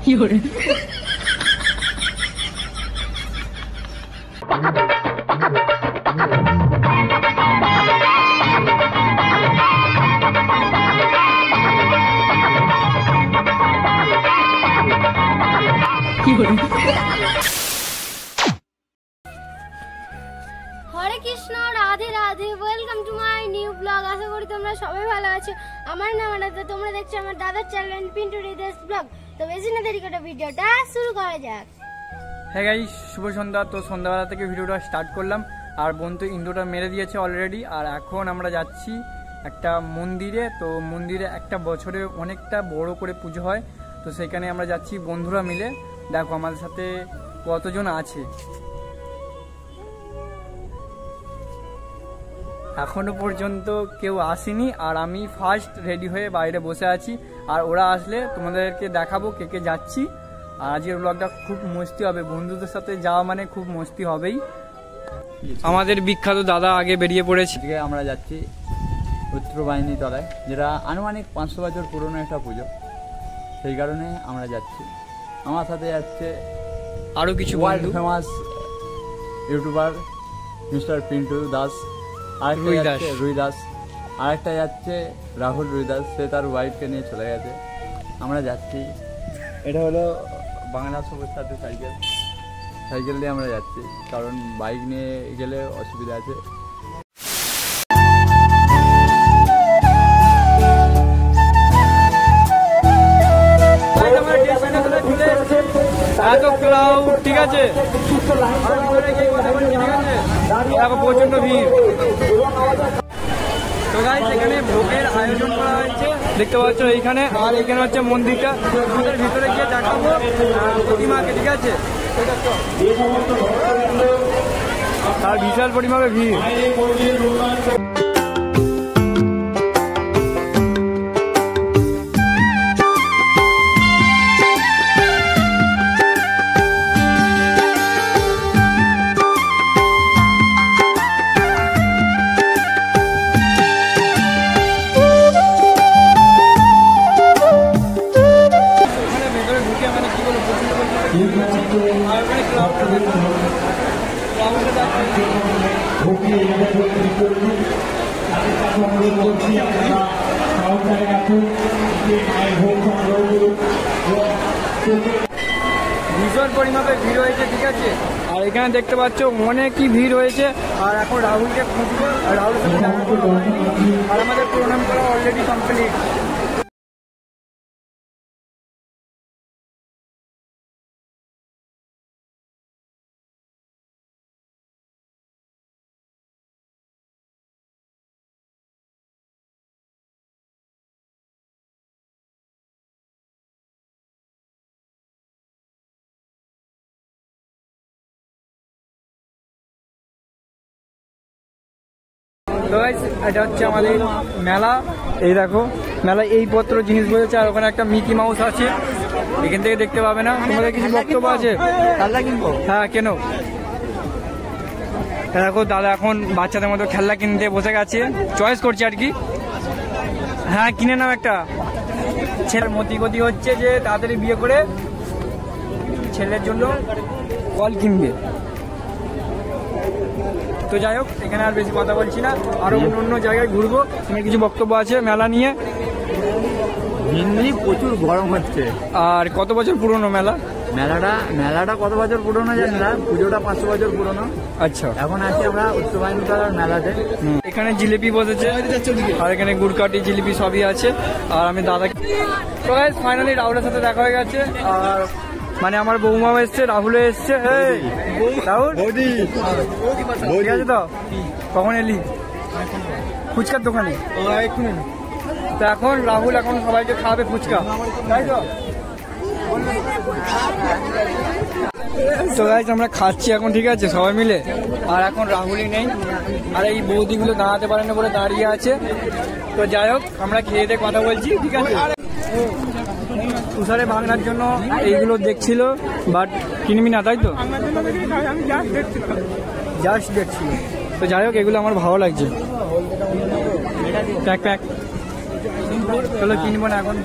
Hare Krishna, Radhe Radhe. Welcome to my new blog. আশা করি তোমরা সবাই ভালো আছো। আমার নাম আনাদা, তোমরা দেখছো আমার দাদার চ্যানেল পিন্টু রিদেশ ব্লগ। তো বেশি না দেরি করে ভিডিওটা শুরু করা যাক। হ্যাঁ গাইস, শুভ সন্ধ্যা। তো সন্ধ্যাবেলা থেকে ভিডিওটা স্টার্ট করলাম, আর বোন তো ইন্ডোটা মেরে দিয়েছে অলরেডি। আর এখন আমরা যাচ্ছি একটা মন্দিরে। তো মন্দিরে একটা বছরে অনেকটা বড় করে পুজো হয়, তো সেখানে আমরা যাচ্ছি বন্ধুরা মিলে। দেখো আমাদের সাথে কতজন আছে। এখনো পর্যন্ত কেউ আসেনি, আর আমি ফার্স্ট রেডি হয়ে বাইরে বসে আছি। আর ওরা আসলে তোমাদেরকে দেখাবো কে কে যাচ্ছি। আর আজকের ব্লগটা খুব মস্তি হবে, বন্ধুদের সাথে যাওয়া মানে খুব মস্তি হবেই। আমাদের বিখ্যাত দাদা আগে বেরিয়ে পড়েছে। আমরা যাচ্ছি উত্তরবাহিনী তলায়, যেটা আনুমানিক 500 বছর পুরনো একটা পুজো, সেই কারণে আমরা যাচ্ছি। আমার সাথে যাচ্ছে আরো কিছু world famous YouTuber mister Pintu Das, আরেকটা রুই দাস, আরেকটা যাচ্ছে রাহুল রুই দাস, সে তার ওয়াইফকে নিয়ে চলে গেছে। আমরা যাচ্ছি, এটা হলো বাংলা সবুজ সাথে সাইকেল দিয়ে আমরা যাচ্ছি, কারণ বাইক নিয়ে গেলে অসুবিধা আছে। ঠিক আছে, প্রচন্ড ভিড়। তো গাইস, এখানে ভোগের আয়োজন করা হয়েছে, দেখতে পাচ্ছ এইখানে। আর এখানে হচ্ছে মন্দিরটা, মন্দিরের ভিতরে গিয়ে দেখাবো প্রতিমাকে। ঠিক আছে, আর বিশাল পরিমাণে ভিড়। ভীষণ পরিমাপে ভিড় হয়েছে। ঠিক আছে, আর এখানে দেখতে পাচ্ছ অনেকই ভিড় হয়েছে। আর এখন রাহুলকে খুঁজবো, আর রাহুলের সাথে দেখা করবো। আর আমাদের প্রণাম করা অলরেডি কমপ্লিট। তো গাইস, এটা হচ্ছে আমাদের মেলা। এই দেখো, মেলা এই পত্র জিনিস বলেছে। আর ওখানে একটা মিকি মাউস আছে, এখান থেকে দেখতে পাবে না। তোমাদের কিছু বক্তব্য আছে? হ্যাঁ, কেন? দেখো দাদা এখন বাচ্চাদের মতো খেলনা কিনতে বসে গেছে, চয়েস করছে আর কি। হ্যাঁ, কিনে নাও একটা। ছেলের মতিগতি হচ্ছে যে তাড়াতাড়ি বিয়ে করে ছেলের জন্য বল কিনবে। তো যাই হোক, এখানে আর বেশি কথা বলছি না, আরো অন্য জায়গায় ঘুরবো। তোমার কিছু বক্তব্য আছে মেলা নিয়ে? এমনি প্রচুর গরম হচ্ছে। আর কত বছর পুরনো মেলা? মেলাটা কত বছর পুরনো জানি না, পুজোটা 500 বছর পুরনো। আচ্ছা, এখন আছি আমরা উত্তরবাহিনী তলার মেলাতে। এখানে জিলিপি বসেছে, আর এখানে গুড়কাটি জিলিপি সবই আছে। আর আমি দাদা ফাইনালি রাহুলের সাথে দেখা হয়ে গেছে। আর মানে আমার বৌমাও এসছে, রাহুলও এসছে। রাহুল ঠিক আছে তো? কখন এলি? ফুচকার দোকানে। তো এখন রাহুল এখন সবাইকে খাওয়াবে ফুচকা, তাই তো? তো গাইস, আমরা খাচ্ছি এখন। ঠিক আছে, সবাই মিলে। আর এখন রাহুলই নেই, আর এই বৌদিগুলো দাঁড়াতে পারে না বলে দাঁড়িয়ে আছে। তো যাই হোক, আমরা খেয়ে দিয়ে কথা বলছি। ঠিক আছে, তুষারে বাংলার জন্য এইগুলো দেখছিল, বাট কিনবি না, তাই তো? জাস্ট দেখছিল। তো যাই হোক, এগুলো আমার ভালো লাগছে। প্যাক চলো, কিনবো না এখন।